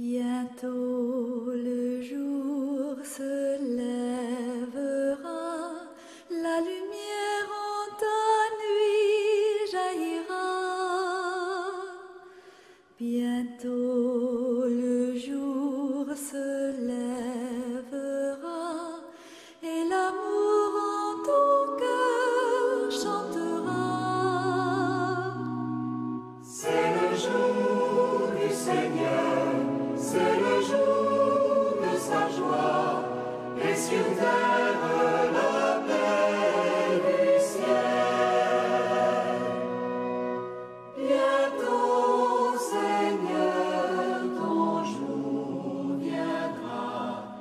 Bientôt le jour se lèvera, la lumière en ta nuit jaillira. Bientôt le jour se lèvera et l'amour en ton cœur chantera. C'est le jour du Seigneur, c'est le jour de sa joie, et sur terre la paix du ciel. Bientôt, Seigneur, ton jour viendra.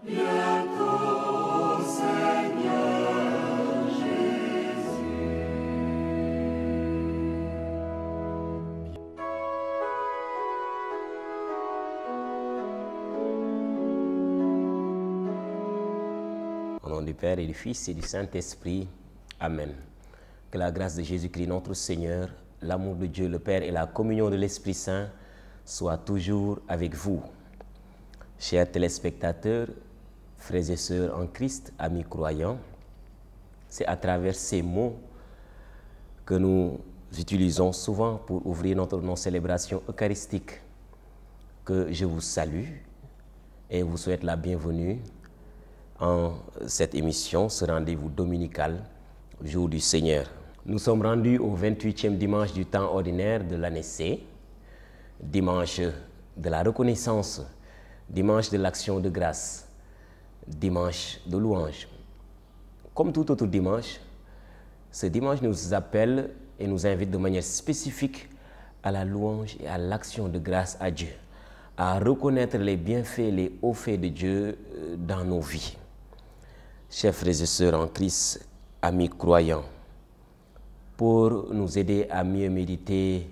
Bientôt, Seigneur Jésus. Au nom du Père et du Fils et du Saint-Esprit. Amen. Que la grâce de Jésus-Christ, notre Seigneur, l'amour de Dieu le Père et la communion de l'Esprit Saint soient toujours avec vous. Chers téléspectateurs, frères et sœurs en Christ, amis croyants, c'est à travers ces mots que nous utilisons souvent pour ouvrir nos célébrations eucharistiques que je vous salue et vous souhaite la bienvenue en cette émission, ce rendez-vous dominical, jour du Seigneur. Nous sommes rendus au 28e dimanche du temps ordinaire de l'année C, dimanche de la reconnaissance, dimanche de l'action de grâce, dimanche de louange. Comme tout autre dimanche, ce dimanche nous appelle et nous invite de manière spécifique à la louange et à l'action de grâce à Dieu, à reconnaître les bienfaits, les hauts faits de Dieu dans nos vies. Chers frères et sœurs en Christ, amis croyants, pour nous aider à mieux méditer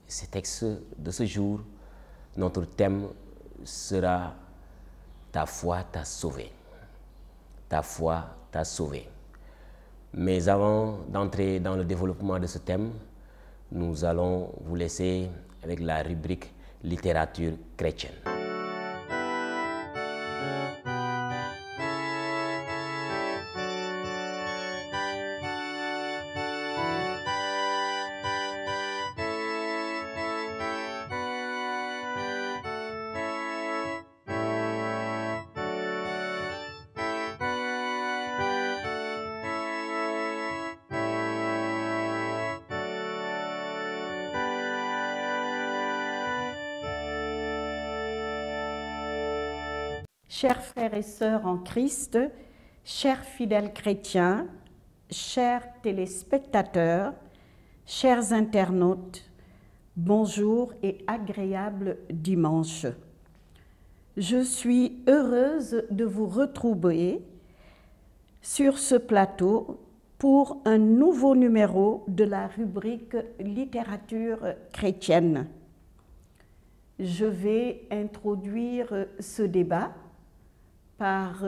ces textes de ce jour, notre thème sera « Ta foi t'a sauvé ». Ta foi t'a sauvé. Mais avant d'entrer dans le développement de ce thème, nous allons vous laisser avec la rubrique « Littérature chrétienne ». Chers frères et sœurs en Christ, chers fidèles chrétiens, chers téléspectateurs, chers internautes, bonjour et agréable dimanche. Je suis heureuse de vous retrouver sur ce plateau pour un nouveau numéro de la rubrique Littérature chrétienne. Je vais introduire ce débat par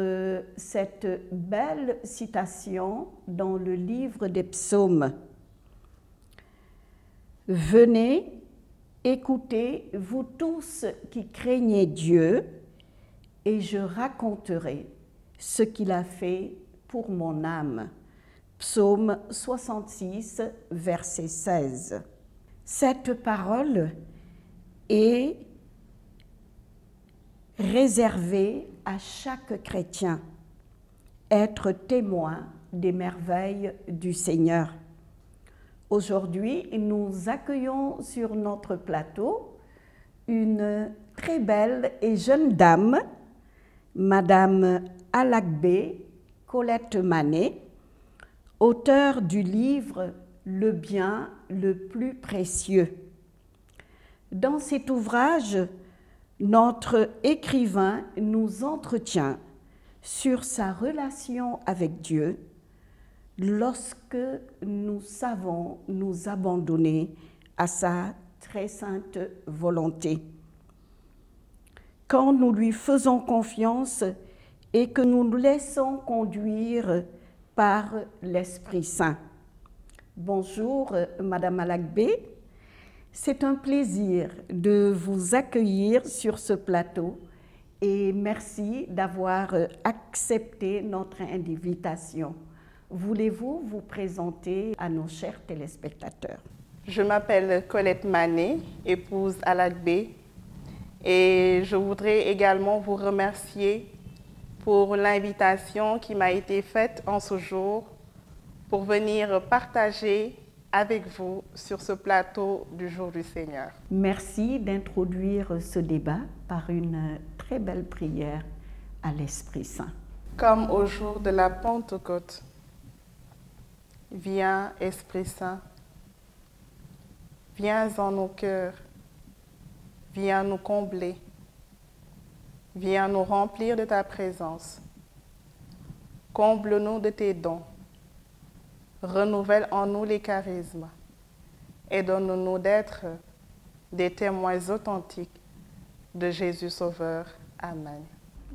cette belle citation dans le livre des psaumes. Venez, écoutez, vous tous qui craignez Dieu, et je raconterai ce qu'il a fait pour mon âme. Psaume 66, verset 16. Cette parole est réservé à chaque chrétien, être témoin des merveilles du Seigneur. Aujourd'hui, nous accueillons sur notre plateau une très belle et jeune dame, Madame Alakbé Colette Manet, auteure du livre « Le bien le plus précieux ». Dans cet ouvrage, notre écrivain nous entretient sur sa relation avec Dieu lorsque nous savons nous abandonner à sa très sainte volonté. Quand nous lui faisons confiance et que nous nous laissons conduire par l'Esprit Saint. Bonjour, Madame Alakbé. C'est un plaisir de vous accueillir sur ce plateau et merci d'avoir accepté notre invitation. Voulez-vous vous présenter à nos chers téléspectateurs? Je m'appelle Colette Manet, épouse Alagbé, et je voudrais également vous remercier pour l'invitation qui m'a été faite en ce jour pour venir partager avec vous sur ce plateau du jour du Seigneur. Merci d'introduire ce débat par une très belle prière à l'Esprit Saint. Comme au jour de la Pentecôte, viens Esprit Saint, viens en nos cœurs, viens nous combler, viens nous remplir de ta présence. Comble-nous de tes dons, renouvelle en nous les charismes et donne-nous d'être des témoins authentiques de Jésus Sauveur. Amen.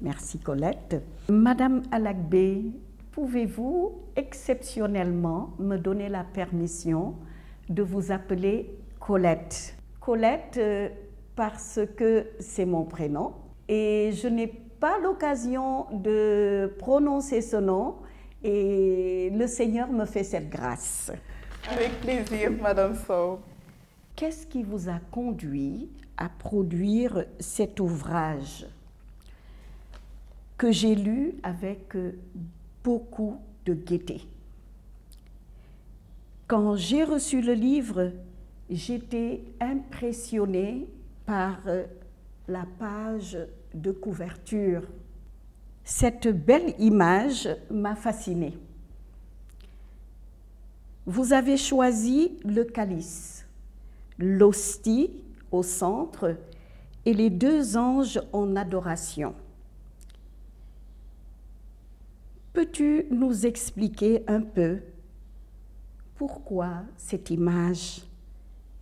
Merci Colette. Madame Alagbé, pouvez-vous exceptionnellement me donner la permission de vous appeler Colette? Colette parce que c'est mon prénom et je n'ai pas l'occasion de prononcer ce nom et le Seigneur me fait cette grâce. Avec plaisir, Madame Sow. Qu'est-ce qui vous a conduit à produire cet ouvrage que j'ai lu avec beaucoup de gaieté? Quand j'ai reçu le livre, j'étais impressionnée par la page de couverture. Cette belle image m'a fascinée. Vous avez choisi le calice, l'hostie au centre et les deux anges en adoration. Peux-tu nous expliquer un peu pourquoi cette image?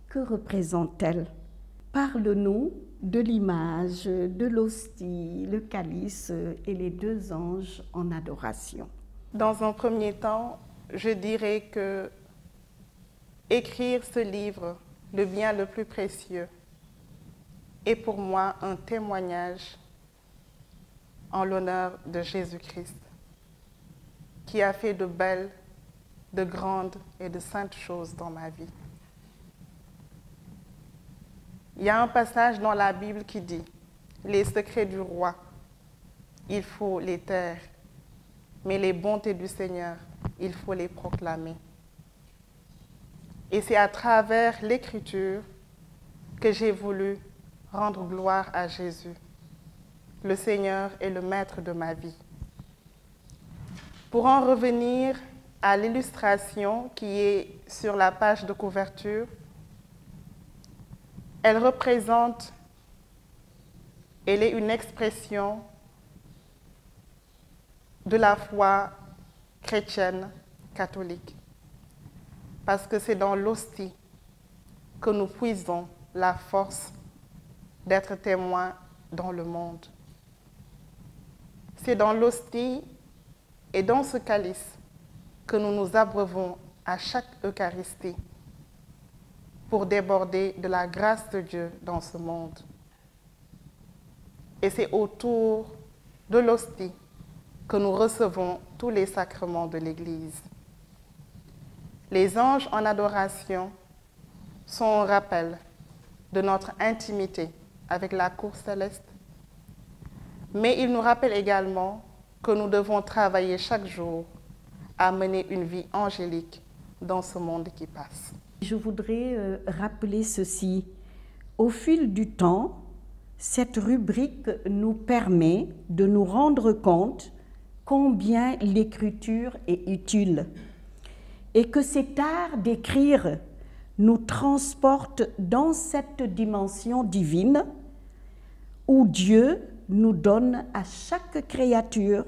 Que représente-t-elle? Parle-nous de l'image, de l'hostie, le calice et les deux anges en adoration. Dans un premier temps, je dirais que écrire ce livre, le bien le plus précieux, est pour moi un témoignage en l'honneur de Jésus-Christ, qui a fait de belles, de grandes et de saintes choses dans ma vie. Il y a un passage dans la Bible qui dit « Les secrets du roi, il faut les taire, mais les bontés du Seigneur, il faut les proclamer. » Et c'est à travers l'écriture que j'ai voulu rendre gloire à Jésus. Le Seigneur est le maître de ma vie. Pour en revenir à l'illustration qui est sur la page de couverture, elle est une expression de la foi chrétienne catholique. Parce que c'est dans l'hostie que nous puisons la force d'être témoins dans le monde. C'est dans l'hostie et dans ce calice que nous nous abreuvons à chaque Eucharistie pour déborder de la grâce de Dieu dans ce monde. Et c'est autour de l'hostie que nous recevons tous les sacrements de l'Église. Les anges en adoration sont un rappel de notre intimité avec la cour céleste, mais ils nous rappellent également que nous devons travailler chaque jour à mener une vie angélique dans ce monde qui passe. Je voudrais rappeler ceci. Au fil du temps, cette rubrique nous permet de nous rendre compte combien l'écriture est utile et que cet art d'écrire nous transporte dans cette dimension divine où Dieu nous donne à chaque créature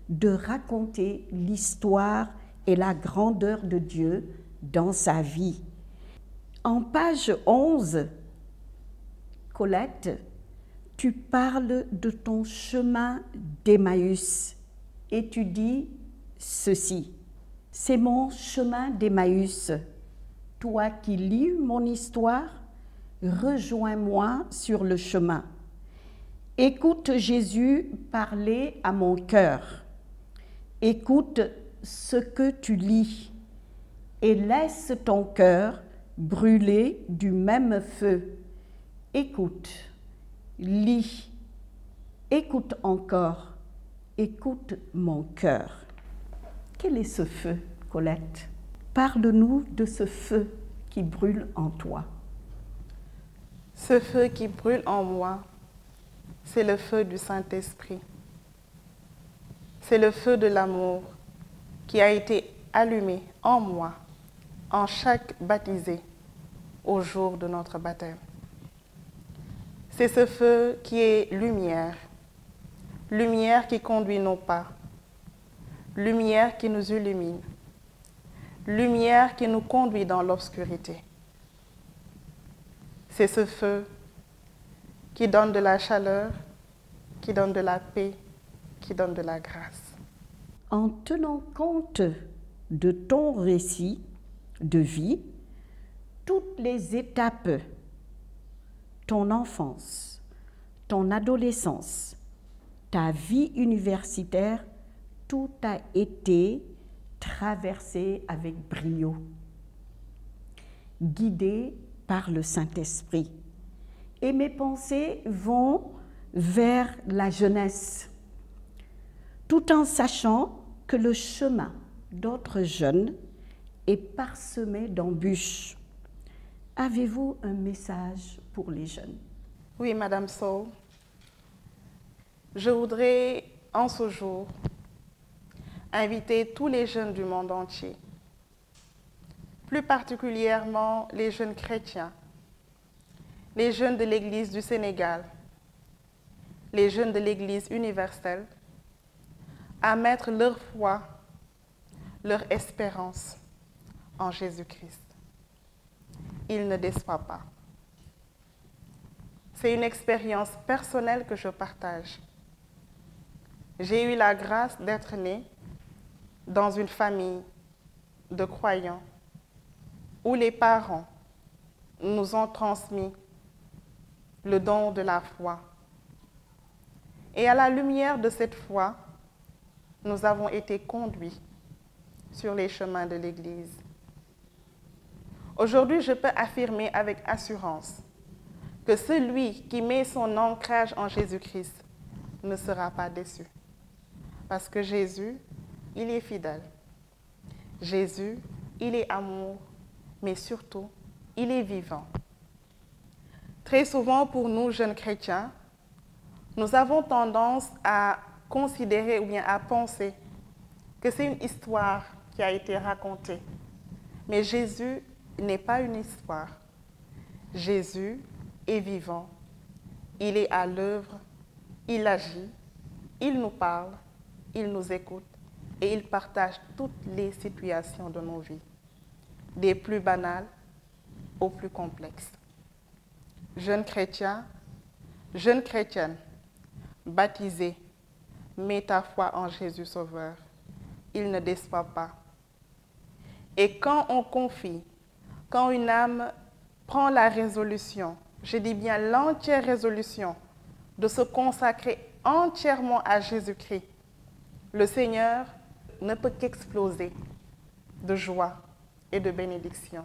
de raconter l'histoire et la grandeur de Dieu dans sa vie. En page 11, Colette, tu parles de ton chemin d'Emmaüs et tu dis ceci: c'est mon chemin d'Emmaüs. Toi qui lis mon histoire, rejoins-moi sur le chemin. Écoute Jésus parler à mon cœur. Écoute ce que tu lis et laisse ton cœur brûler du même feu. Écoute, lis, écoute encore, écoute mon cœur. Quel est ce feu, Colette? Parle-nous de ce feu qui brûle en toi. Ce feu qui brûle en moi, c'est le feu du Saint-Esprit. C'est le feu de l'amour qui a été allumé en moi, en chaque baptisé, au jour de notre baptême. C'est ce feu qui est lumière, lumière qui conduit nos pas, lumière qui nous illumine, lumière qui nous conduit dans l'obscurité. C'est ce feu qui donne de la chaleur, qui donne de la paix, qui donne de la grâce. En tenant compte de ton récit de vie, toutes les étapes, ton enfance, ton adolescence, ta vie universitaire, tout a été traversé avec brio, guidé par le Saint-Esprit. Et mes pensées vont vers la jeunesse, tout en sachant que le chemin d'autres jeunes est parsemé d'embûches. Avez-vous un message pour les jeunes? Oui, Madame Sow, je voudrais en ce jour inviter tous les jeunes du monde entier, plus particulièrement les jeunes chrétiens, les jeunes de l'Église du Sénégal, les jeunes de l'Église universelle, à mettre leur foi, leur espérance en Jésus-Christ. Il ne déçoit pas. C'est une expérience personnelle que je partage. J'ai eu la grâce d'être née dans une famille de croyants où les parents nous ont transmis le don de la foi. Et à la lumière de cette foi, nous avons été conduits sur les chemins de l'Église. Aujourd'hui, je peux affirmer avec assurance que celui qui met son ancrage en Jésus-Christ ne sera pas déçu. Parce que Jésus, il est fidèle. Jésus, il est amour, mais surtout, il est vivant. Très souvent, pour nous, jeunes chrétiens, nous avons tendance à considérer ou bien à penser que c'est une histoire qui a été racontée. Mais Jésus n'est pas une histoire. Jésus est vivant. Il est à l'œuvre, il agit, il nous parle, il nous écoute et il partage toutes les situations de nos vies, des plus banales aux plus complexes. Jeunes chrétiens, jeunes chrétiennes, baptisés, mets ta foi en Jésus Sauveur. Il ne déçoit pas. Et quand on confie, quand une âme prend la résolution, je dis bien l'entière résolution, de se consacrer entièrement à Jésus-Christ, le Seigneur ne peut qu'exploser de joie et de bénédiction.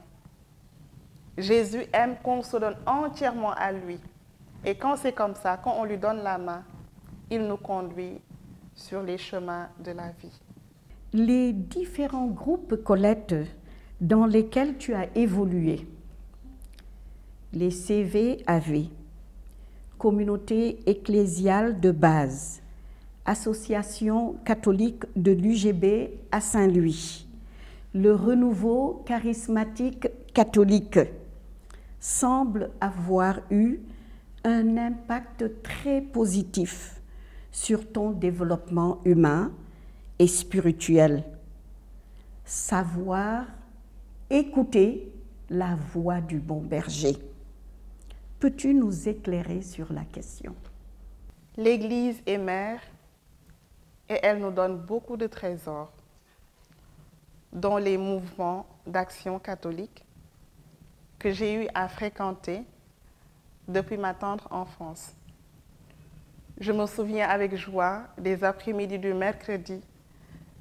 Jésus aime qu'on se donne entièrement à lui. Et quand c'est comme ça, quand on lui donne la main, il nous conduit sur les chemins de la vie. Les différents groupes, Colette, dans lesquels tu as évolué, les CVAV, Communauté ecclésiale de base, Association catholique de l'UGB à Saint-Louis, le Renouveau charismatique catholique, semble avoir eu un impact très positif sur ton développement humain et spirituel. Savoir écouter la voix du bon berger. Peux-tu nous éclairer sur la question? L'Église est mère et elle nous donne beaucoup de trésors, dont les mouvements d'action catholique que j'ai eu à fréquenter depuis ma tendre enfance. Je me souviens avec joie des après-midi du mercredi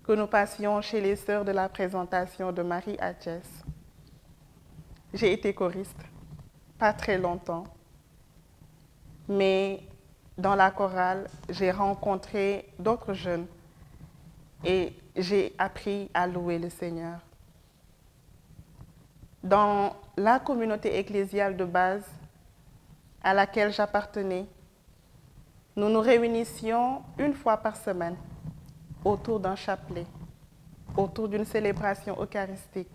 que nous passions chez les sœurs de la présentation de Marie à Thiès. J'ai été choriste, pas très longtemps, mais dans la chorale, j'ai rencontré d'autres jeunes et j'ai appris à louer le Seigneur. Dans la communauté ecclésiale de base à laquelle j'appartenais, nous nous réunissions une fois par semaine autour d'un chapelet, autour d'une célébration eucharistique,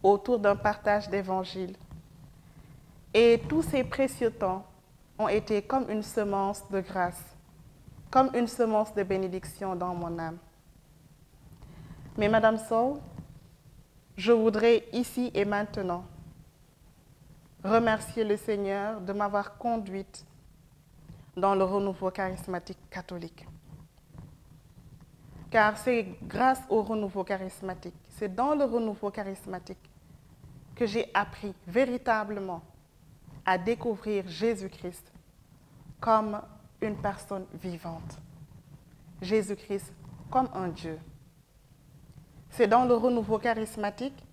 autour d'un partage d'évangile. Et tous ces précieux temps ont été comme une semence de grâce, comme une semence de bénédiction dans mon âme. Mais Madame Sow, je voudrais ici et maintenant remercier le Seigneur de m'avoir conduite dans le renouveau charismatique catholique. Car c'est grâce au renouveau charismatique, c'est dans le renouveau charismatique que j'ai appris véritablement à découvrir Jésus-Christ comme une personne vivante. Jésus-Christ comme un Dieu. C'est dans le renouveau charismatique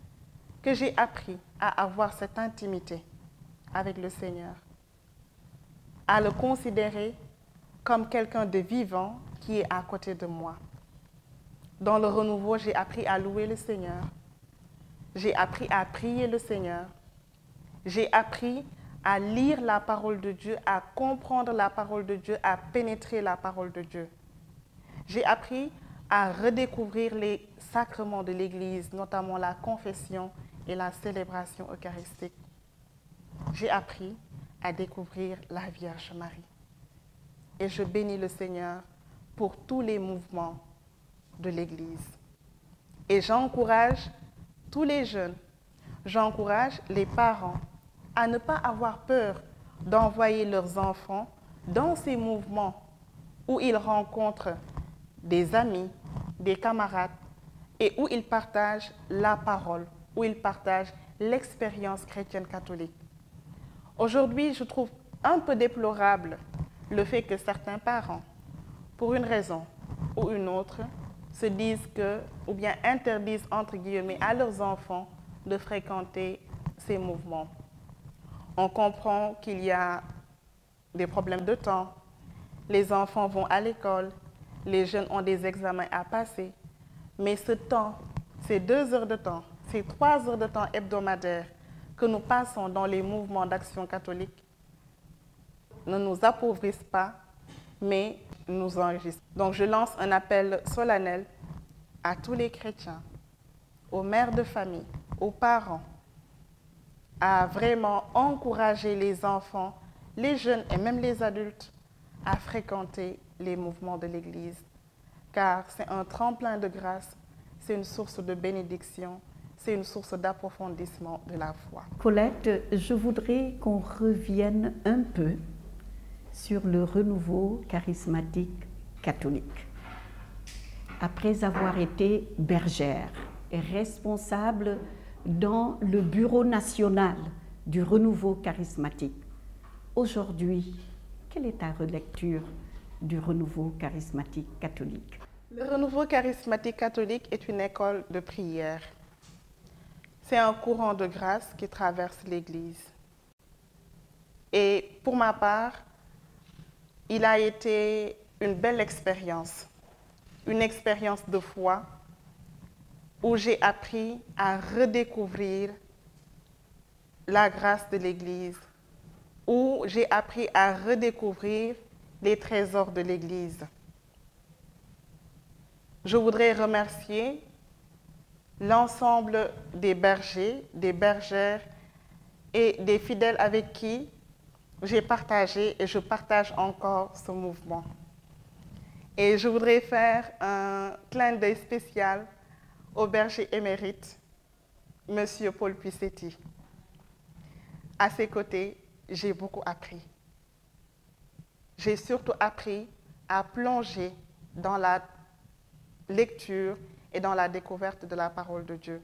que j'ai appris à avoir cette intimité avec le Seigneur, à le considérer comme quelqu'un de vivant qui est à côté de moi. Dans le renouveau, j'ai appris à louer le Seigneur. J'ai appris à prier le Seigneur. J'ai appris à lire la parole de Dieu, à comprendre la parole de Dieu, à pénétrer la parole de Dieu. J'ai appris à redécouvrir les sacrements de l'Église, notamment la confession et la célébration eucharistique. J'ai appris à découvrir la Vierge Marie. Et je bénis le Seigneur pour tous les mouvements de l'Église. Et j'encourage tous les jeunes, j'encourage les parents à ne pas avoir peur d'envoyer leurs enfants dans ces mouvements où ils rencontrent des amis, des camarades et où ils partagent la parole, où ils partagent l'expérience chrétienne catholique. Aujourd'hui, je trouve un peu déplorable le fait que certains parents, pour une raison ou une autre, se disent que, ou bien interdisent entre guillemets à leurs enfants de fréquenter ces mouvements. On comprend qu'il y a des problèmes de temps, les enfants vont à l'école, les jeunes ont des examens à passer, mais ce temps, ces 2 heures de temps, ces 3 heures de temps hebdomadaires que nous passons dans les mouvements d'action catholique ne nous appauvrissent pas, mais nous enrichissent. Donc je lance un appel solennel à tous les chrétiens, aux mères de famille, aux parents, à vraiment encourager les enfants, les jeunes et même les adultes à fréquenter les mouvements de l'Église, car c'est un tremplin de grâce, c'est une source de bénédiction, c'est une source d'approfondissement de la foi. Colette, je voudrais qu'on revienne un peu sur le renouveau charismatique catholique. Après avoir été bergère et responsable dans le bureau national du renouveau charismatique, aujourd'hui, quelle est ta relecture du renouveau charismatique catholique? Le renouveau charismatique catholique est une école de prière. C'est un courant de grâce qui traverse l'Église. Et pour ma part, il a été une belle expérience, une expérience de foi où j'ai appris à redécouvrir la grâce de l'Église, où j'ai appris à redécouvrir les trésors de l'Église. Je voudrais remercier l'ensemble des bergers, des bergères et des fidèles avec qui j'ai partagé et je partage encore ce mouvement. Et je voudrais faire un clin d'œil spécial au berger émérite, M. Paul Puissetti. À ses côtés, j'ai beaucoup appris. J'ai surtout appris à plonger dans la lecture et dans la découverte de la parole de Dieu.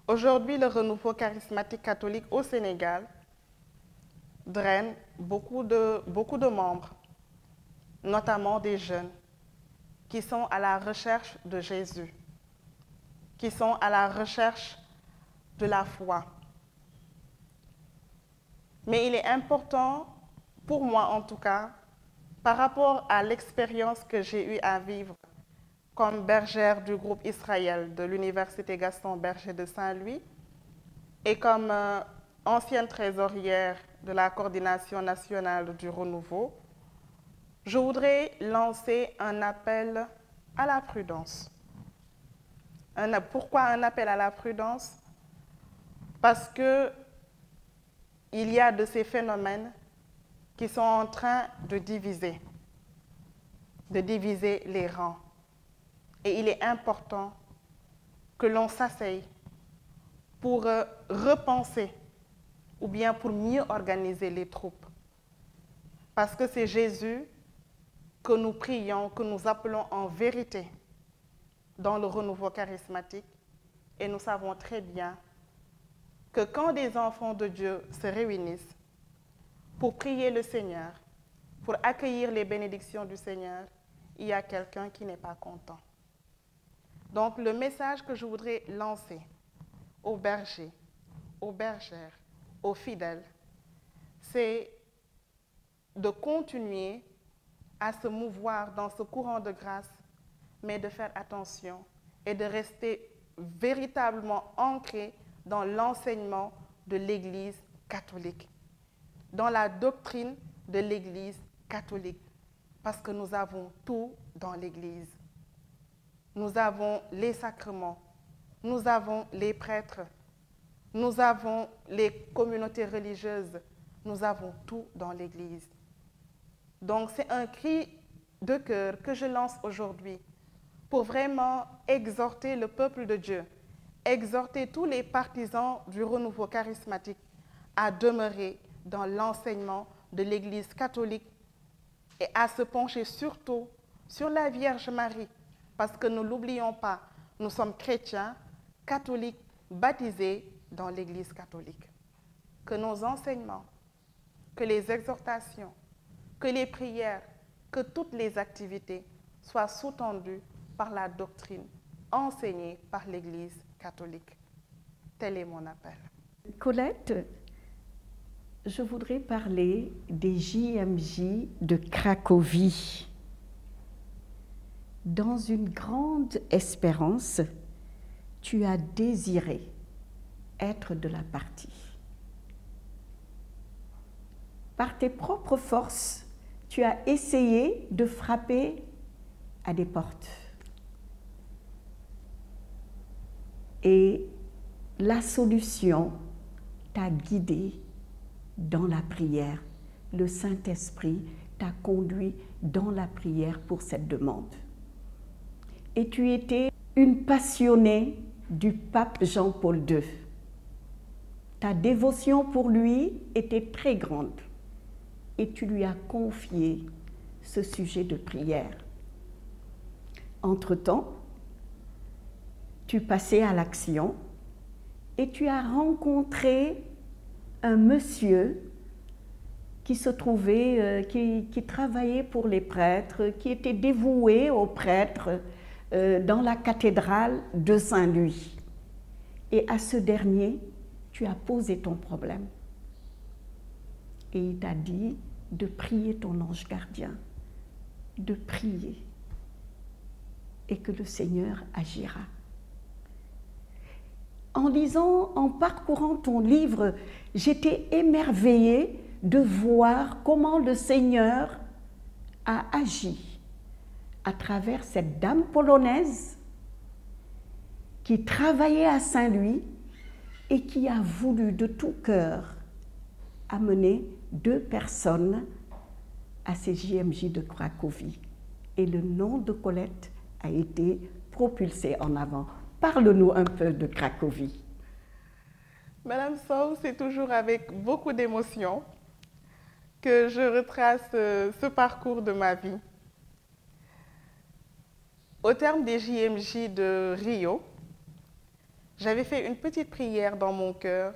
Aujourd'hui, le renouveau charismatique catholique au Sénégal draine beaucoup de membres, notamment des jeunes, qui sont à la recherche de Jésus, qui sont à la recherche de la foi. Mais il est important, pour moi en tout cas, par rapport à l'expérience que j'ai eu à vivre comme bergère du groupe Israël de l'Université Gaston Berger de Saint-Louis et comme ancienne trésorière de la Coordination nationale du renouveau, je voudrais lancer un appel à la prudence. Pourquoi un appel à la prudence? Parce que il y a de ces phénomènes qui sont en train de diviser les rangs. Et il est important que l'on s'asseye pour repenser ou bien pour mieux organiser les troupes. Parce que c'est Jésus que nous prions, que nous appelons en vérité dans le renouveau charismatique. Et nous savons très bien que quand des enfants de Dieu se réunissent pour prier le Seigneur, pour accueillir les bénédictions du Seigneur, il y a quelqu'un qui n'est pas content. Donc le message que je voudrais lancer aux bergers, aux bergères, aux fidèles, c'est de continuer à se mouvoir dans ce courant de grâce, mais de faire attention et de rester véritablement ancré dans l'enseignement de l'Église catholique, dans la doctrine de l'Église catholique, parce que nous avons tout dans l'Église. Nous avons les sacrements, nous avons les prêtres, nous avons les communautés religieuses, nous avons tout dans l'Église. Donc c'est un cri de cœur que je lance aujourd'hui pour vraiment exhorter le peuple de Dieu, exhorter tous les partisans du renouveau charismatique à demeurer dans l'enseignement de l'Église catholique et à se pencher surtout sur la Vierge Marie, parce que ne l'oublions pas, nous sommes chrétiens, catholiques, baptisés dans l'Église catholique. Que nos enseignements, que les exhortations, que les prières, que toutes les activités soient sous-tendues par la doctrine enseignée par l'Église catholique. Tel est mon appel. Colette, je voudrais parler des JMJ de Cracovie. Dans une grande espérance, tu as désiré être de la partie. Par tes propres forces, tu as essayé de frapper à des portes. Et la solution t'a guidé dans la prière. Le Saint-Esprit t'a conduit dans la prière pour cette demande. Et tu étais une passionnée du pape Jean-Paul II. Ta dévotion pour lui était très grande et tu lui as confié ce sujet de prière. Entre-temps, tu passais à l'action et tu as rencontré un monsieur qui se trouvait, qui travaillait pour les prêtres, qui était dévoué aux prêtres dans la cathédrale de Saint-Louis. Et à ce dernier, tu as posé ton problème. Et il t'a dit de prier ton ange gardien, de prier, et que le Seigneur agira. En lisant, en parcourant ton livre, j'étais émerveillée de voir comment le Seigneur a agi à travers cette dame polonaise qui travaillait à Saint-Louis et qui a voulu de tout cœur amener 2 personnes à ces JMJ de Cracovie. Et le nom de Colette a été propulsé en avant. Parle-nous un peu de Cracovie. Madame Sow, c'est toujours avec beaucoup d'émotion que je retrace ce parcours de ma vie. Au terme des JMJ de Rio, j'avais fait une petite prière dans mon cœur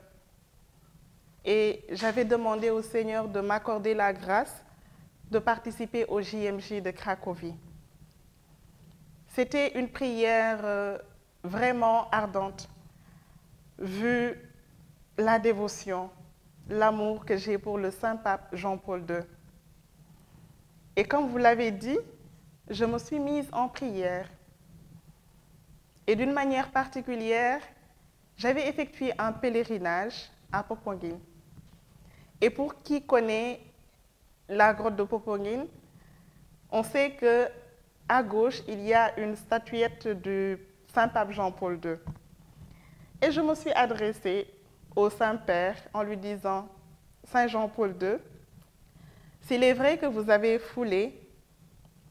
et j'avais demandé au Seigneur de m'accorder la grâce de participer au JMJ de Cracovie. C'était une prière vraiment ardente, vu la dévotion, l'amour que j'ai pour le Saint-Pape Jean-Paul II. Et comme vous l'avez dit, je me suis mise en prière. Et d'une manière particulière, j'avais effectué un pèlerinage à Popenguine. Et pour qui connaît la grotte de Popenguine, on sait qu'à gauche, il y a une statuette du Saint-Pape Jean-Paul II. Et je me suis adressée au Saint-Père en lui disant, Saint Jean-Paul II, s'il est vrai que vous avez foulé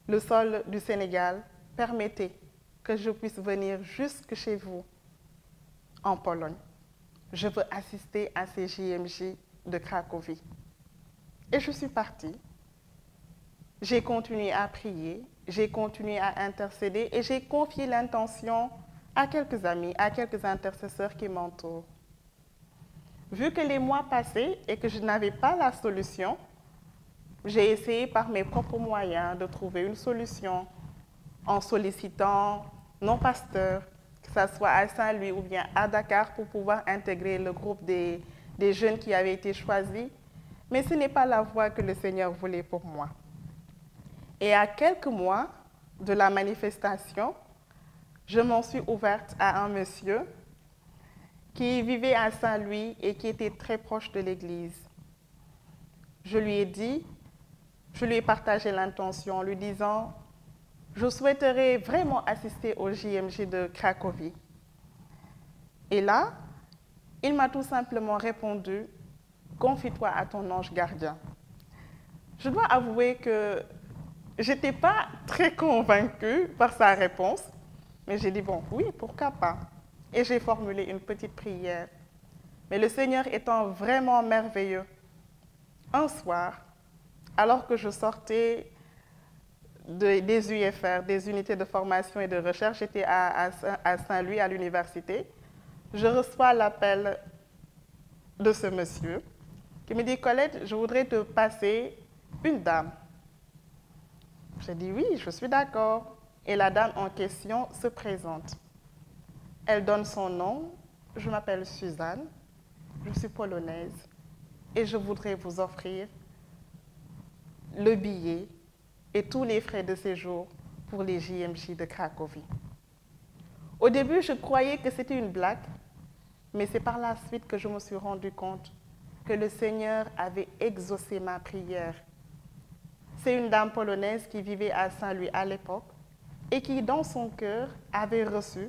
le sol du Sénégal, permettez que je puisse venir jusque chez vous en Pologne. Je veux assister à ces JMJ de Cracovie. Et je suis partie. J'ai continué à prier, j'ai continué à intercéder et j'ai confié l'intention à quelques amis, à quelques intercesseurs qui m'entourent. Vu que les mois passaient et que je n'avais pas la solution, j'ai essayé par mes propres moyens de trouver une solution en sollicitant nos pasteurs, que ce soit à Saint-Louis ou bien à Dakar, pour pouvoir intégrer le groupe des jeunes qui avaient été choisis. Mais ce n'est pas la voie que le Seigneur voulait pour moi. Et à quelques mois de la manifestation, je m'en suis ouverte à un monsieur qui vivait à Saint-Louis et qui était très proche de l'église. Je lui ai partagé l'intention en lui disant « Je souhaiterais vraiment assister au JMJ de Cracovie ». Et là, il m'a tout simplement répondu « Confie-toi à ton ange gardien ». Je dois avouer que je n'étais pas très convaincue par sa réponse, mais j'ai dit « Bon, oui, pourquoi pas ?» Et j'ai formulé une petite prière. Mais le Seigneur étant vraiment merveilleux, un soir, alors que je sortais des UFR, des unités de formation et de recherche, j'étais à Saint-Louis, à l'université, je reçois l'appel de ce monsieur qui me dit « Colette, je voudrais te passer une dame ». J'ai dit « Oui, je suis d'accord ». Et la dame en question se présente. Elle donne son nom, je m'appelle Suzanne, je suis polonaise et je voudrais vous offrir le billet et tous les frais de séjour pour les JMJ de Cracovie. Au début, je croyais que c'était une blague, mais c'est par la suite que je me suis rendu compte que le Seigneur avait exaucé ma prière. C'est une dame polonaise qui vivait à Saint-Louis à l'époque et qui, dans son cœur, avait reçu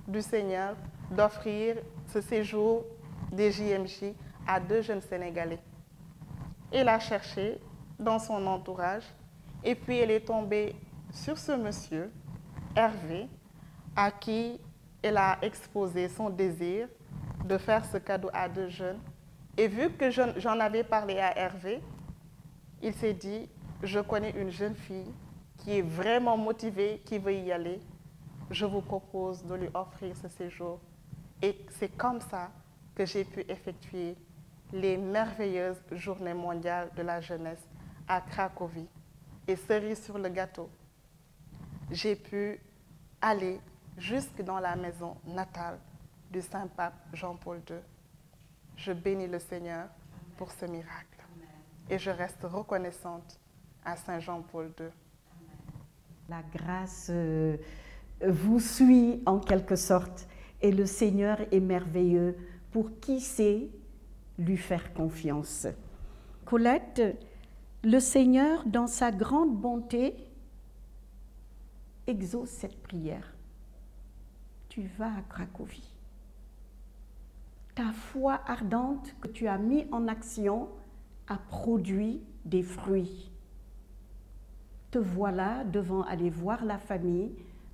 du Seigneur d'offrir ce séjour des JMJ à 2 jeunes Sénégalais. Elle a cherché dans son entourage et puis elle est tombée sur ce monsieur, Hervé, à qui elle a exposé son désir de faire ce cadeau à 2 jeunes. Et vu que j'en avais parlé à Hervé, il s'est dit, je connais une jeune fille qui est vraiment motivée, qui veut y aller. Je vous propose de lui offrir ce séjour. Et c'est comme ça que j'ai pu effectuer les merveilleuses journées mondiales de la jeunesse à Cracovie. Et cerise sur le gâteau, j'ai pu aller jusque dans la maison natale du Saint-Pape Jean-Paul II. Je bénis le Seigneur pour ce miracle. Et je reste reconnaissante à Saint Jean-Paul II. La grâce vous suit en quelque sorte et le Seigneur est merveilleux pour qui sait lui faire confiance. Colette, le Seigneur, dans sa grande bonté, exauce cette prière. Tu vas à Cracovie. Ta foi ardente que tu as mis en action a produit des fruits. Te voilà devant aller voir la famille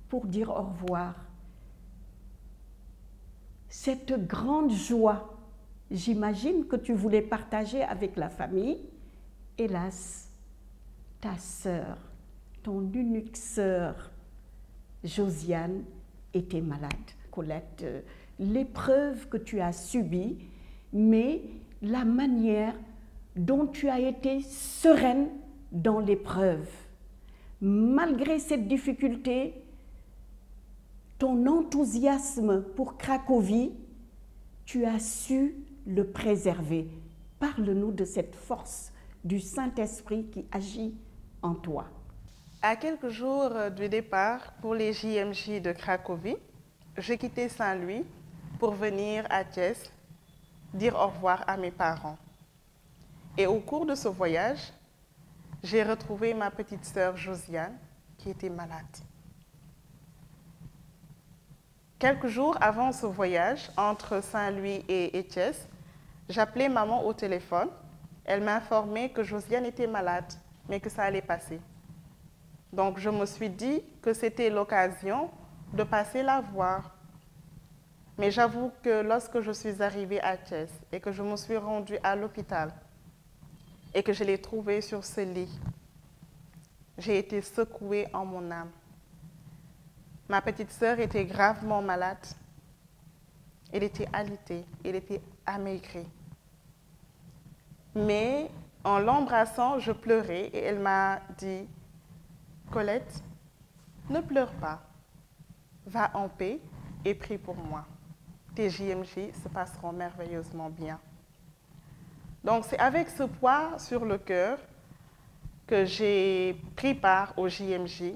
pour dire au revoir. Cette grande joie, j'imagine que tu voulais partager avec la famille. Hélas, ta sœur, ton unique sœur, Josiane, était malade. Colette, l'épreuve que tu as subie, mais la manière dont tu as été sereine dans l'épreuve. Malgré cette difficulté, ton enthousiasme pour Cracovie, tu as su le préserver. Parle-nous de cette force du Saint-Esprit qui agit en toi. À quelques jours du départ pour les JMJ de Cracovie, j'ai quitté Saint-Louis pour venir à Thiès dire au revoir à mes parents. Et au cours de ce voyage, j'ai retrouvé ma petite sœur Josiane qui était malade. Quelques jours avant ce voyage entre Saint-Louis et Thiès, j'appelais maman au téléphone. Elle m'informait que Josiane était malade, mais que ça allait passer. Donc je me suis dit que c'était l'occasion de passer la voir. Mais j'avoue que lorsque je suis arrivée à Thiès et que je me suis rendue à l'hôpital et que je l'ai trouvée sur ce lit, j'ai été secouée en mon âme. Ma petite sœur était gravement malade. Elle était alitée, elle était amaigrie. Mais en l'embrassant, je pleurais et elle m'a dit « Colette, ne pleure pas, va en paix et prie pour moi. Tes JMJ se passeront merveilleusement bien. » Donc c'est avec ce poids sur le cœur que j'ai pris part au JMJ,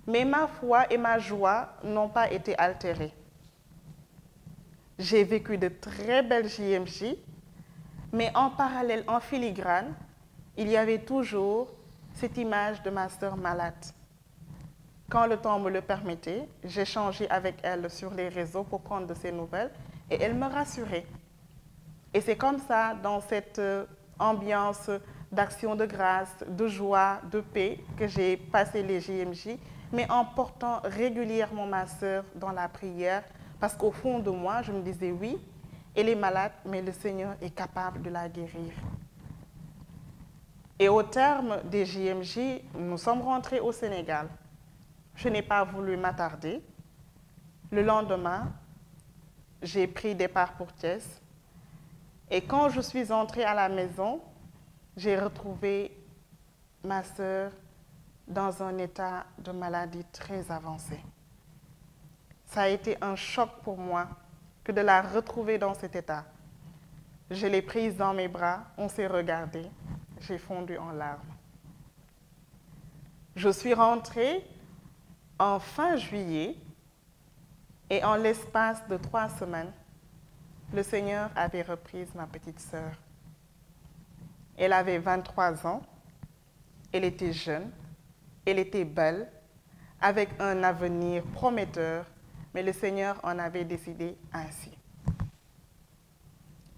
mais ma foi et ma joie n'ont pas été altérées. J'ai vécu de très belles JMJ, mais en parallèle, en filigrane, il y avait toujours cette image de ma sœur malade. Quand le temps me le permettait, j'échangeais avec elle sur les réseaux pour prendre de ses nouvelles et elle me rassurait. Et c'est comme ça, dans cette ambiance d'action de grâce, de joie, de paix, que j'ai passé les JMJ, mais en portant régulièrement ma sœur dans la prière, parce qu'au fond de moi, je me disais oui, elle est malade, mais le Seigneur est capable de la guérir. Et au terme des JMJ, nous sommes rentrés au Sénégal. Je n'ai pas voulu m'attarder. Le lendemain, j'ai pris départ pour Thiès. Et quand je suis entrée à la maison, j'ai retrouvé ma sœur dans un état de maladie très avancé. Ça a été un choc pour moi que de la retrouver dans cet état. Je l'ai prise dans mes bras, on s'est regardé, j'ai fondu en larmes. Je suis rentrée en fin juillet et en l'espace de 3 semaines, le Seigneur avait repris ma petite sœur. Elle avait 23 ans, elle était jeune, elle était belle, avec un avenir prometteur, mais le Seigneur en avait décidé ainsi.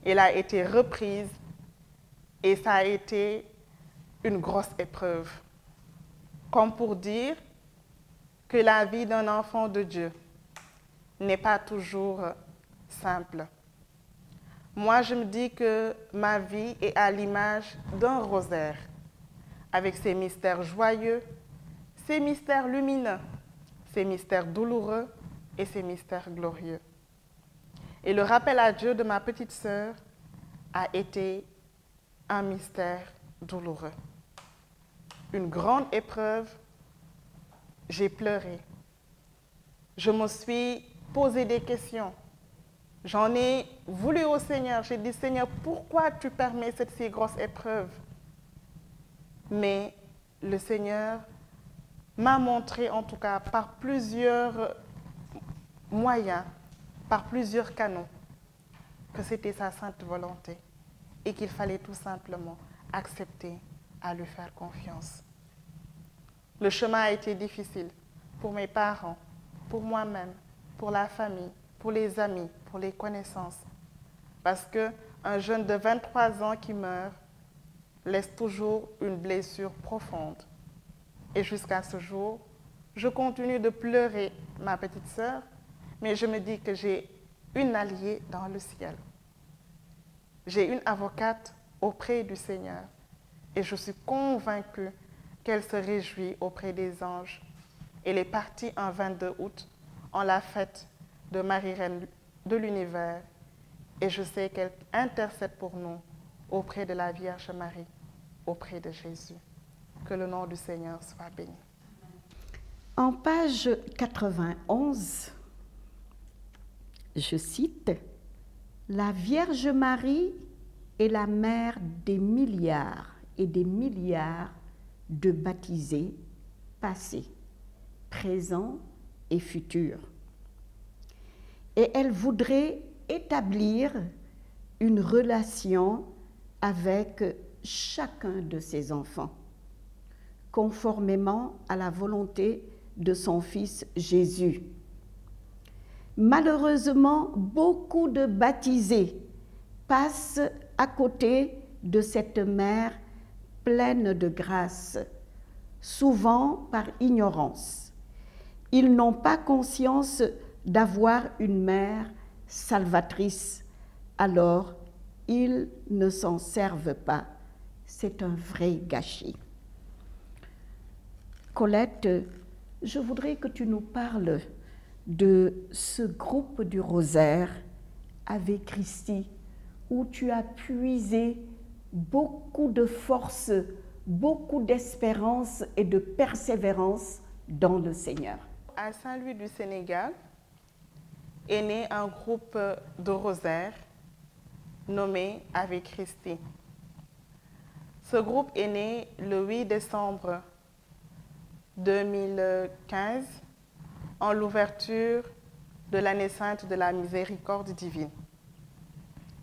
Elle a été reprise et ça a été une grosse épreuve, comme pour dire que la vie d'un enfant de Dieu n'est pas toujours simple. Moi, je me dis que ma vie est à l'image d'un rosaire, avec ses mystères joyeux, ses mystères lumineux, ses mystères douloureux et ses mystères glorieux. Et le rappel à Dieu de ma petite sœur a été un mystère douloureux. Une grande épreuve, j'ai pleuré. Je me suis posé des questions. J'en ai voulu au Seigneur. J'ai dit, Seigneur, pourquoi tu permets cette si grosse épreuve? Mais le Seigneur m'a montré, en tout cas, par plusieurs moyens, par plusieurs canaux, que c'était sa sainte volonté et qu'il fallait tout simplement accepter à lui faire confiance. Le chemin a été difficile pour mes parents, pour moi-même, pour la famille, pour les amis, pour les connaissances. Parce qu'un jeune de 23 ans qui meurt laisse toujours une blessure profonde. Et jusqu'à ce jour, je continue de pleurer ma petite sœur, mais je me dis que j'ai une alliée dans le ciel. J'ai une avocate auprès du Seigneur et je suis convaincue qu'elle se réjouit auprès des anges. Elle est partie un 22 août en la fête de Marie-Reine de l'Univers et je sais qu'elle intercède pour nous auprès de la Vierge Marie, auprès de Jésus. Que le nom du Seigneur soit béni. En page 91, je cite, « La Vierge Marie est la mère des milliards et des milliards de baptisés passés, présents et futurs. Et elle voudrait établir une relation avec chacun de ses enfants, conformément à la volonté de son Fils Jésus. Malheureusement, beaucoup de baptisés passent à côté de cette mère pleine de grâce, souvent par ignorance. Ils n'ont pas conscience d'avoir une mère salvatrice, alors ils ne s'en servent pas. C'est un vrai gâchis. Colette, je voudrais que tu nous parles de ce groupe du Rosaire Ave Christi, où tu as puisé beaucoup de force, beaucoup d'espérance et de persévérance dans le Seigneur. À Saint-Louis du Sénégal est né un groupe de Rosaire nommé Ave Christi. Ce groupe est né le 8 décembre 2015 en l'ouverture de l'année sainte de la miséricorde divine.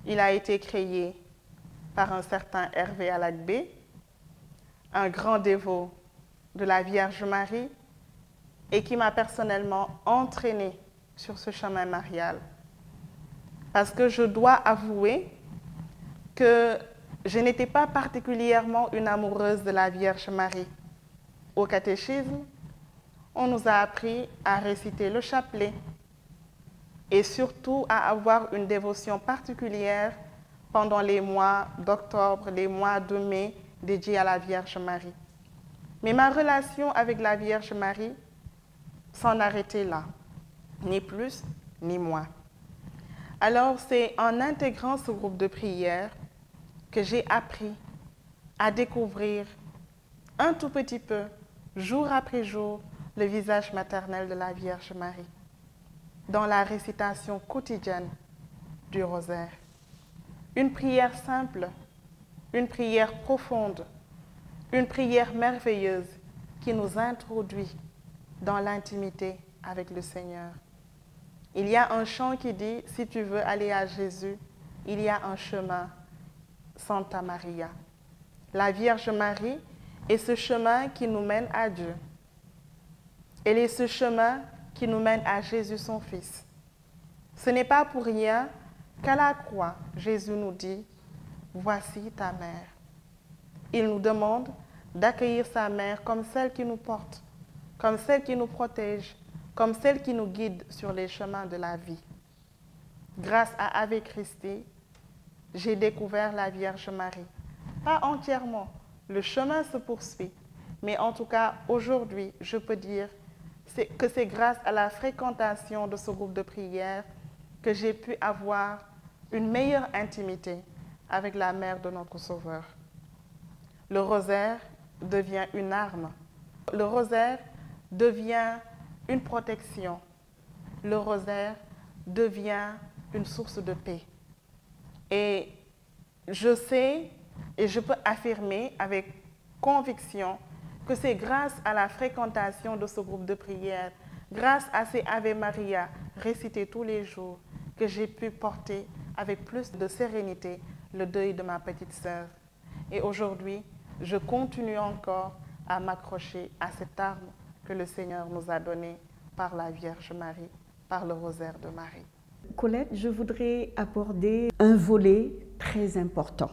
Il a été créé par un certain Hervé Alakbé, un grand dévot de la Vierge Marie et qui m'a personnellement entraînée sur ce chemin marial. Parce que je dois avouer que je n'étais pas particulièrement une amoureuse de la Vierge Marie. Au catéchisme, on nous a appris à réciter le chapelet et surtout à avoir une dévotion particulière pendant les mois d'octobre, les mois de mai dédiés à la Vierge Marie. Mais ma relation avec la Vierge Marie s'en arrêtait là, ni plus ni moins. Alors c'est en intégrant ce groupe de prière que j'ai appris à découvrir un tout petit peu, jour après jour, le visage maternel de la Vierge Marie, dans la récitation quotidienne du rosaire. Une prière simple, une prière profonde, une prière merveilleuse qui nous introduit dans l'intimité avec le Seigneur. Il y a un chant qui dit, si tu veux aller à Jésus, il y a un chemin, Santa Maria. La Vierge Marie est ce chemin qui nous mène à Dieu. Elle est ce chemin qui nous mène à Jésus, son Fils. Ce n'est pas pour rien qu'à la croix, Jésus nous dit, voici ta mère. Il nous demande d'accueillir sa mère comme celle qui nous porte, comme celle qui nous protège, comme celle qui nous guide sur les chemins de la vie. Grâce à Ave Christi, j'ai découvert la Vierge Marie. Pas entièrement, le chemin se poursuit, mais en tout cas, aujourd'hui, je peux dire que c'est grâce à la fréquentation de ce groupe de prière que j'ai pu avoir une meilleure intimité avec la mère de notre Sauveur. Le rosaire devient une arme. Le rosaire devient une protection. Le rosaire devient une source de paix. Et je sais et je peux affirmer avec conviction que c'est grâce à la fréquentation de ce groupe de prière, grâce à ces Ave Maria récités tous les jours, que j'ai pu porter avec plus de sérénité le deuil de ma petite sœur. Et aujourd'hui, je continue encore à m'accrocher à cette arme que le Seigneur nous a donnée par la Vierge Marie, par le rosaire de Marie. Colette, je voudrais aborder un volet très important,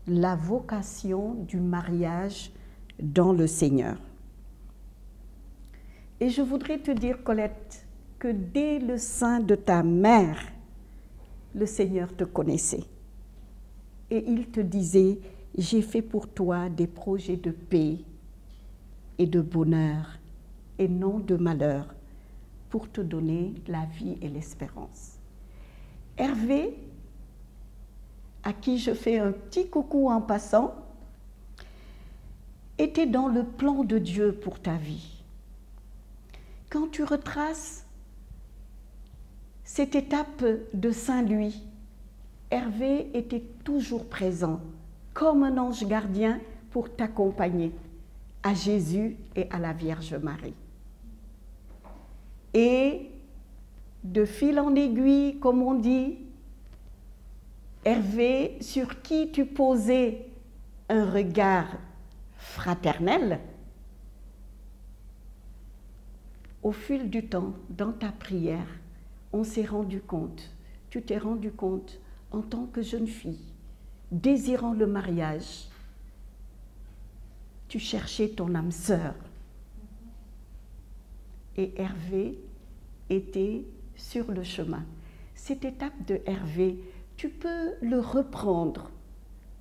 la vocation du mariage dans le Seigneur. Et je voudrais te dire, Colette, que dès le sein de ta mère, le Seigneur te connaissait. Et il te disait, j'ai fait pour toi des projets de paix et de bonheur et non de malheur, pour te donner la vie et l'espérance. Hervé, à qui je fais un petit coucou en passant, était dans le plan de Dieu pour ta vie. Quand tu retraces cette étape de Saint-Louis, Hervé était toujours présent, comme un ange gardien pour t'accompagner à Jésus et à la Vierge Marie. Et de fil en aiguille, comme on dit, Hervé, sur qui tu posais un regard fraternel, au fil du temps, dans ta prière, on s'est rendu compte, tu t'es rendu compte en tant que jeune fille, désirant le mariage, tu cherchais ton âme sœur. Et Hervé était sur le chemin. Cette étape de Hervé, tu peux le reprendre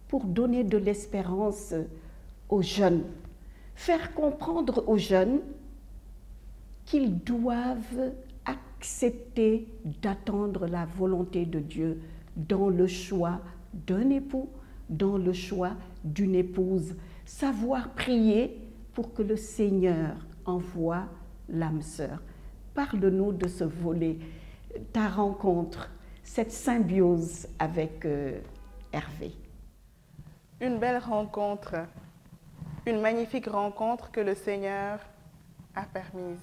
pour donner de l'espérance aux jeunes, faire comprendre aux jeunes qu'ils doivent accepter d'attendre la volonté de Dieu dans le choix d'un époux, dans le choix d'une épouse, savoir prier pour que le Seigneur envoie l'âme sœur. Parle-nous de ce volet, ta rencontre, cette symbiose avec Hervé. Une belle rencontre, une magnifique rencontre que le Seigneur a permise.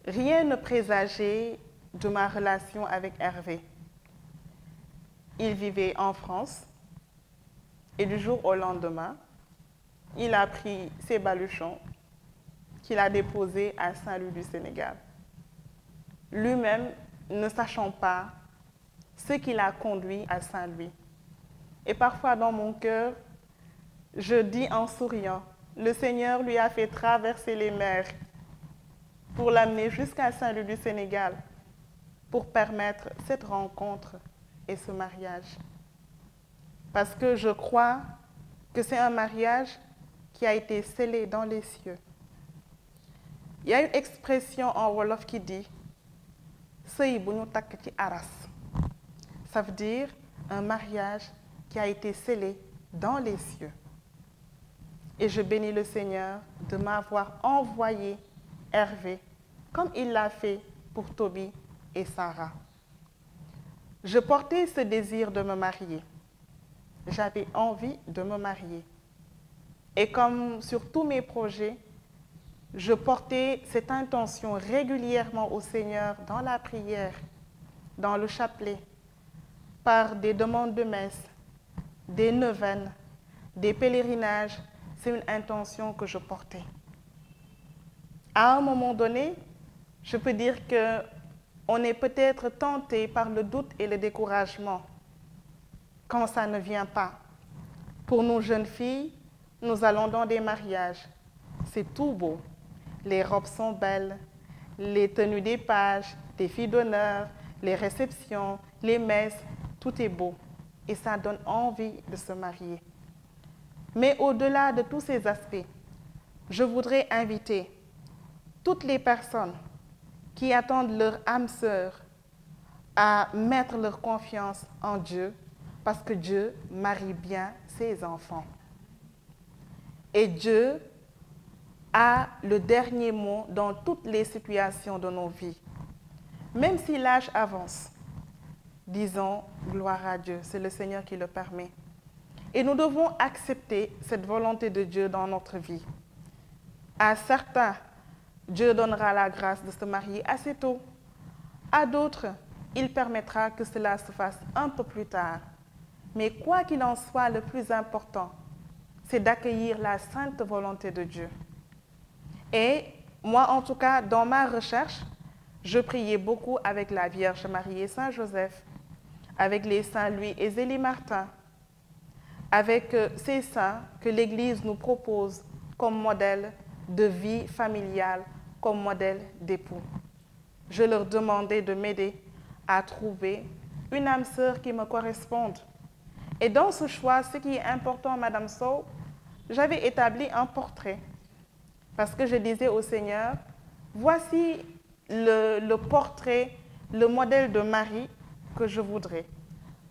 Rien ne présageait de ma relation avec Hervé. Il vivait en France et du jour au lendemain, il a pris ses baluchons qu'il a déposés à Saint-Louis du Sénégal. Lui-même ne sachant pas ce qui l'a conduit à Saint-Louis. Et parfois dans mon cœur, je dis en souriant, le Seigneur lui a fait traverser les mers pour l'amener jusqu'à Saint-Louis du Sénégal, pour permettre cette rencontre et ce mariage. Parce que je crois que c'est un mariage qui a été scellé dans les cieux. Il y a une expression en Wolof qui dit « Sëy bu ñu takk ci aras ». Ça veut dire un mariage qui a été scellé dans les cieux. Et je bénis le Seigneur de m'avoir envoyé Hervé, comme il l'a fait pour Toby et Sarah. Je portais ce désir de me marier. J'avais envie de me marier. Et comme sur tous mes projets, je portais cette intention régulièrement au Seigneur dans la prière, dans le chapelet, par des demandes de messe, des neuvaines, des pèlerinages. C'est une intention que je portais. À un moment donné, je peux dire qu'on est peut-être tenté par le doute et le découragement quand ça ne vient pas. Pour nous jeunes filles, nous allons dans des mariages. C'est tout beau. Les robes sont belles, les tenues des pages, des filles d'honneur, les réceptions, les messes, tout est beau. Et ça donne envie de se marier. Mais au-delà de tous ces aspects, je voudrais inviter toutes les personnes qui attendent leur âme sœur à mettre leur confiance en Dieu, parce que Dieu marie bien ses enfants. Et Dieu a le dernier mot dans toutes les situations de nos vies. Même si l'âge avance, disons gloire à Dieu, c'est le Seigneur qui le permet. Et nous devons accepter cette volonté de Dieu dans notre vie. À certains, Dieu donnera la grâce de se marier assez tôt. À d'autres, il permettra que cela se fasse un peu plus tard. Mais quoi qu'il en soit, le plus important, c'est d'accueillir la sainte volonté de Dieu. Et moi, en tout cas, dans ma recherche, je priais beaucoup avec la Vierge Marie et Saint Joseph, avec les saints Louis et Zélie Martin, avec ces saints que l'Église nous propose comme modèle de vie familiale, comme modèle d'époux. Je leur demandais de m'aider à trouver une âme sœur qui me corresponde. Et dans ce choix, ce qui est important, Madame Sow, j'avais établi un portrait. Parce que je disais au Seigneur, voici le portrait le modèle de mari que je voudrais.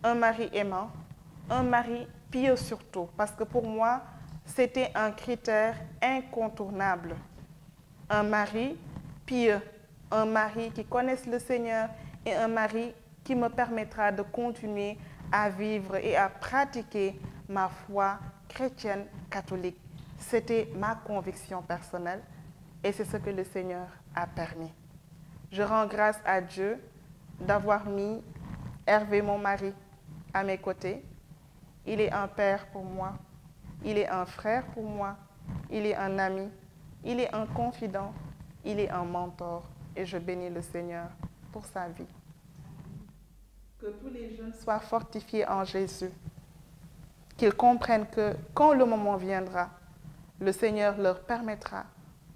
Un mari aimant, un mari pieux surtout, parce que pour moi, c'était un critère incontournable. Un mari pieux, un mari qui connaisse le Seigneur et un mari qui me permettra de continuer à vivre et à pratiquer ma foi chrétienne catholique. C'était ma conviction personnelle et c'est ce que le Seigneur a permis. Je rends grâce à Dieu d'avoir mis Hervé, mon mari, à mes côtés. Il est un père pour moi, il est un frère pour moi, il est un ami, il est un confident, il est un mentor et je bénis le Seigneur pour sa vie. Que tous les jeunes soient fortifiés en Jésus, qu'ils comprennent que quand le moment viendra, le Seigneur leur permettra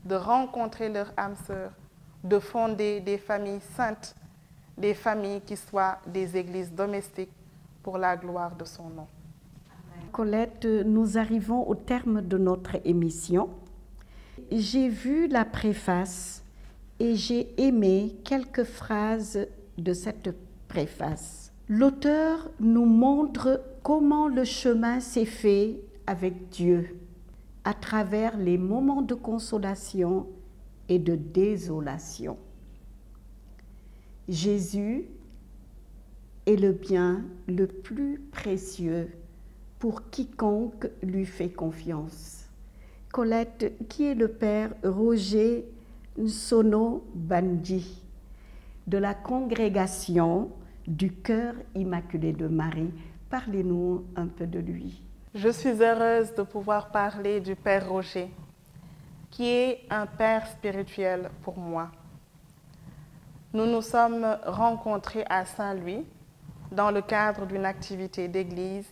de rencontrer leur âme sœur, de fonder des familles saintes, des familles qui soient des églises domestiques pour la gloire de son nom. Colette, nous arrivons au terme de notre émission. J'ai vu la préface et j'ai aimé quelques phrases de cette préface. L'auteur nous montre comment le chemin s'est fait avec Dieu à travers les moments de consolation et de désolation. Jésus est le bien le plus précieux pour quiconque lui fait confiance. Colette, qui est le père Roger Nsono Bandji de la congrégation du Cœur Immaculé de Marie. Parlez-nous un peu de lui. Je suis heureuse de pouvoir parler du père Roger, qui est un père spirituel pour moi. Nous nous sommes rencontrés à Saint-Louis dans le cadre d'une activité d'église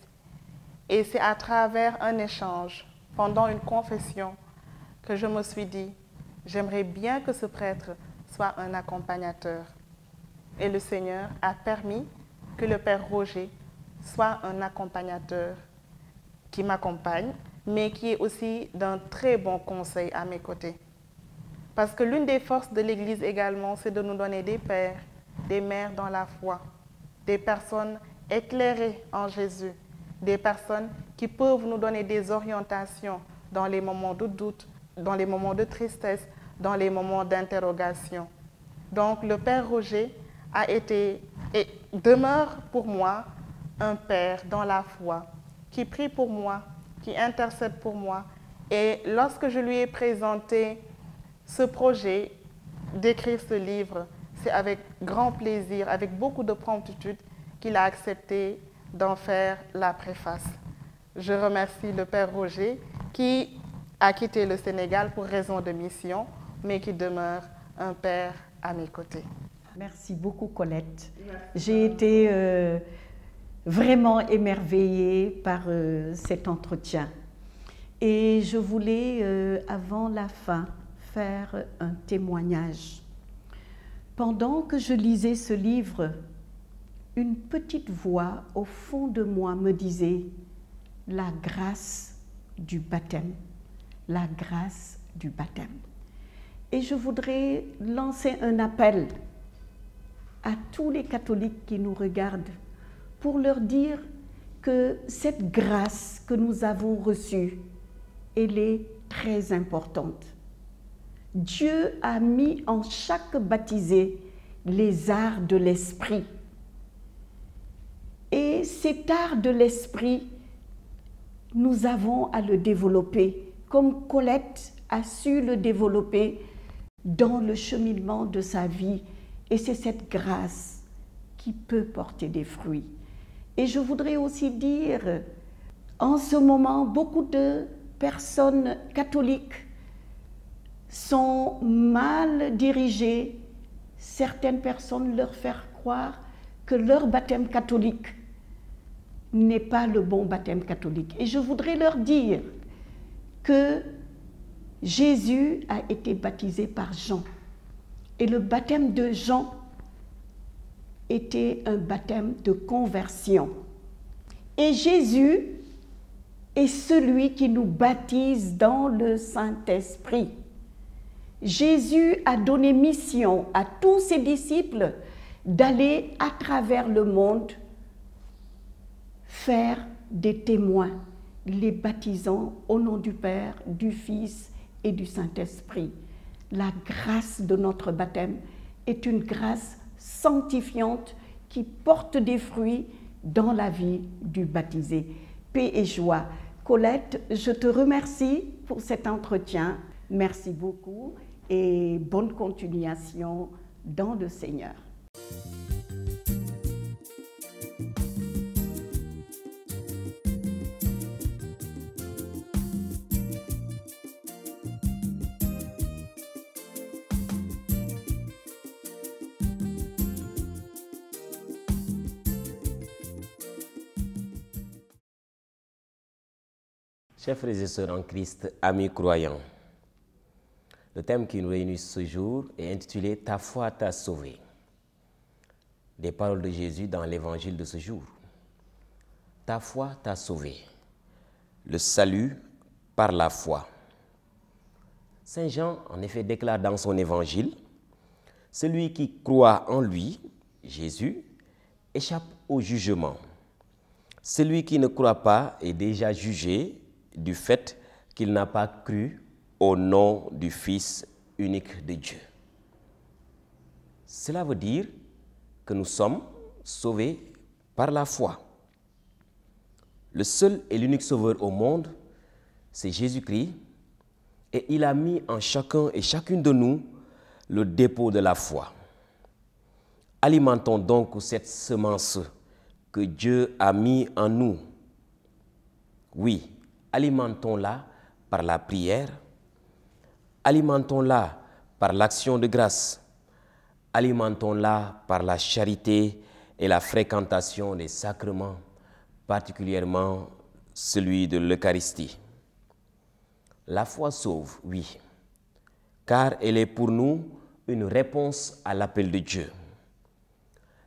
et c'est à travers un échange, pendant une confession, que je me suis dit, j'aimerais bien que ce prêtre soit un accompagnateur. Et le Seigneur a permis que le père Roger soit un accompagnateur qui m'accompagne, mais qui est aussi d'un très bon conseil à mes côtés. Parce que l'une des forces de l'Église également, c'est de nous donner des pères, des mères dans la foi, des personnes éclairées en Jésus, des personnes qui peuvent nous donner des orientations dans les moments de doute, dans les moments de tristesse, dans les moments d'interrogation. Donc le père Roger a été et demeure pour moi un père dans la foi, qui prie pour moi, qui intercède pour moi. Et lorsque je lui ai présenté ce projet d'écrire ce livre, c'est avec grand plaisir, avec beaucoup de promptitude qu'il a accepté d'en faire la préface. Je remercie le père Roger qui a quitté le Sénégal pour raison de mission, mais qui demeure un père à mes côtés. Merci beaucoup Colette. J'ai été vraiment émerveillée par cet entretien. Et je voulais, avant la fin, faire un témoignage. Pendant que je lisais ce livre, une petite voix au fond de moi me disait « La grâce du baptême, la grâce du baptême ». Et je voudrais lancer un appel à tous les catholiques qui nous regardent pour leur dire que cette grâce que nous avons reçue, elle est très importante. Dieu a mis en chaque baptisé les arts de l'esprit. Et cet art de l'esprit, nous avons à le développer, comme Colette a su le développer dans le cheminement de sa vie. Et c'est cette grâce qui peut porter des fruits. Et je voudrais aussi dire, en ce moment, beaucoup de personnes catholiques sont mal dirigées. Certaines personnes leur font croire que leur baptême catholique n'est pas le bon baptême catholique. Et je voudrais leur dire que Jésus a été baptisé par Jean. Et le baptême de Jean était un baptême de conversion. Et Jésus est celui qui nous baptise dans le Saint-Esprit. Jésus a donné mission à tous ses disciples d'aller à travers le monde faire des témoins, les baptisant au nom du Père, du Fils et du Saint-Esprit. La grâce de notre baptême est une grâce sanctifiante qui porte des fruits dans la vie du baptisé. Paix et joie. Colette, je te remercie pour cet entretien. Merci beaucoup et bonne continuation dans le Seigneur. Chers frères et sœurs en Christ, amis croyants, le thème qui nous réunit ce jour est intitulé « Ta foi t'a sauvé ». Des paroles de Jésus dans l'évangile de ce jour. Ta foi t'a sauvé. Le salut par la foi. Saint Jean, en effet, déclare dans son évangile « Celui qui croit en lui, Jésus, échappe au jugement. Celui qui ne croit pas est déjà jugé du fait qu'il n'a pas cru au nom du Fils unique de Dieu. » Cela veut dire que nous sommes sauvés par la foi. Le seul et l'unique sauveur au monde, c'est Jésus-Christ, et il a mis en chacun et chacune de nous le dépôt de la foi. Alimentons donc cette semence que Dieu a mis en nous. Oui, alimentons-la par la prière, alimentons-la par l'action de grâce, alimentons-la par la charité et la fréquentation des sacrements, particulièrement celui de l'Eucharistie. La foi sauve, oui, car elle est pour nous une réponse à l'appel de Dieu.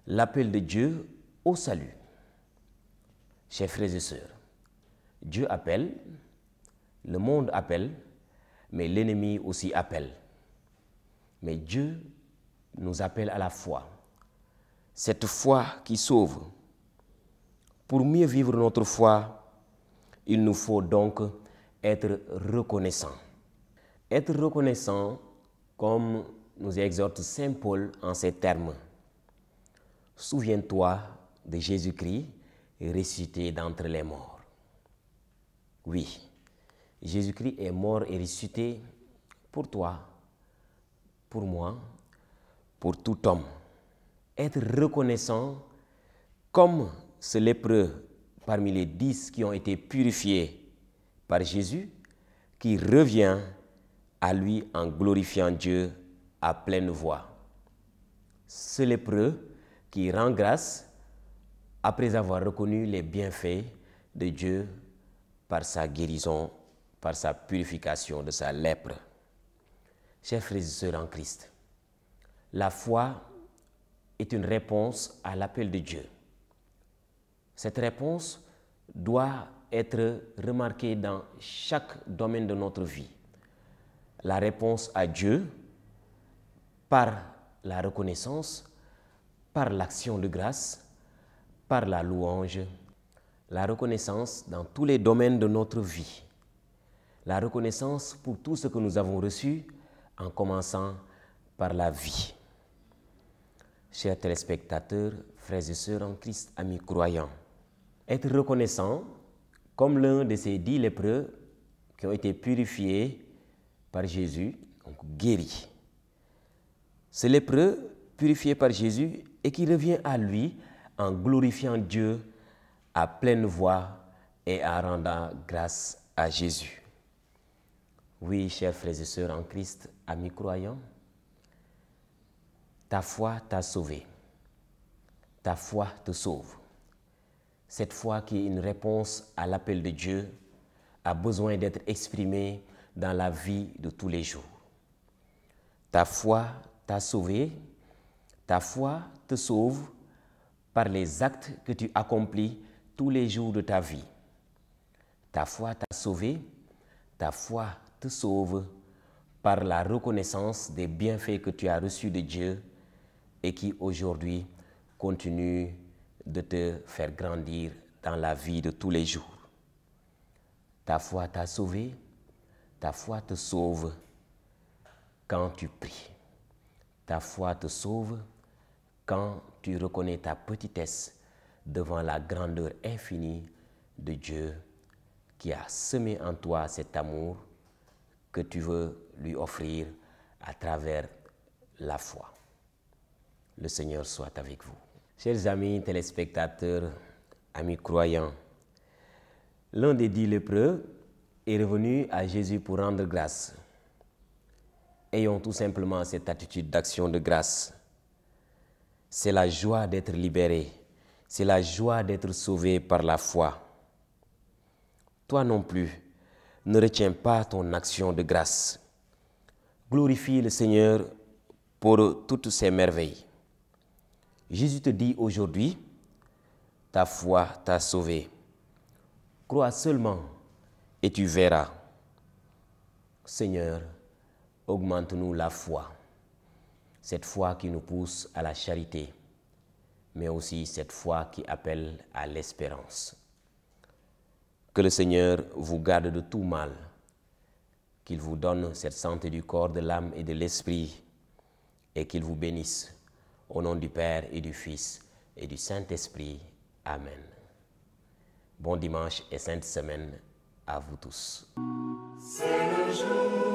L'appel de Dieu au salut. Chers frères et sœurs, Dieu appelle, le monde appelle, mais l'ennemi aussi appelle. Mais Dieu nous appelle à la foi, cette foi qui sauve. Pour mieux vivre notre foi, il nous faut donc être reconnaissant. Être reconnaissant, comme nous exhorte Saint Paul en ces termes. Souviens-toi de Jésus-Christ ressuscité d'entre les morts. Oui, Jésus-Christ est mort et ressuscité pour toi, pour moi, pour tout homme. Être reconnaissant comme ce lépreux parmi les 10 qui ont été purifiés par Jésus, qui revient à lui en glorifiant Dieu à pleine voix. Ce lépreux qui rend grâce après avoir reconnu les bienfaits de Dieu par sa guérison, par sa purification de sa lèpre. Chers frères et sœurs en Christ, la foi est une réponse à l'appel de Dieu. Cette réponse doit être remarquée dans chaque domaine de notre vie. La réponse à Dieu par la reconnaissance, par l'action de grâce, par la louange, la reconnaissance dans tous les domaines de notre vie. La reconnaissance pour tout ce que nous avons reçu, en commençant par la vie. Chers téléspectateurs, frères et sœurs en Christ, amis croyants, être reconnaissant comme l'un de ces 10 lépreux qui ont été purifiés par Jésus, donc guéris. Ce lépreux purifié par Jésus et qui revient à lui en glorifiant Dieu à pleine voix et en rendant grâce à Jésus. Oui, chers frères et sœurs en Christ, amis croyants, ta foi t'a sauvé. Ta foi te sauve. Cette foi qui est une réponse à l'appel de Dieu a besoin d'être exprimée dans la vie de tous les jours. Ta foi t'a sauvé. Ta foi te sauve par les actes que tu accomplis tous les jours de ta vie. Ta foi t'a sauvé. Ta foi te sauve par la reconnaissance des bienfaits que tu as reçus de Dieu et qui aujourd'hui continue de te faire grandir dans la vie de tous les jours. Ta foi t'a sauvé, ta foi te sauve quand tu pries. Ta foi te sauve quand tu reconnais ta petitesse devant la grandeur infinie de Dieu qui a semé en toi cet amour que tu veux lui offrir à travers la foi. Le Seigneur soit avec vous. Chers amis téléspectateurs, amis croyants, l'un des 10 lépreux est revenu à Jésus pour rendre grâce. Ayons tout simplement cette attitude d'action de grâce. C'est la joie d'être libéré, c'est la joie d'être sauvé par la foi. Toi non plus, ne retiens pas ton action de grâce. Glorifie le Seigneur pour toutes ses merveilles. Jésus te dit aujourd'hui, ta foi t'a sauvé. Crois seulement et tu verras. Seigneur, augmente-nous la foi. Cette foi qui nous pousse à la charité, mais aussi cette foi qui appelle à l'espérance. Que le Seigneur vous garde de tout mal, qu'il vous donne cette santé du corps, de l'âme et de l'esprit, et qu'il vous bénisse. Au nom du Père et du Fils et du Saint-Esprit. Amen. Bon dimanche et sainte semaine à vous tous. C'est le jour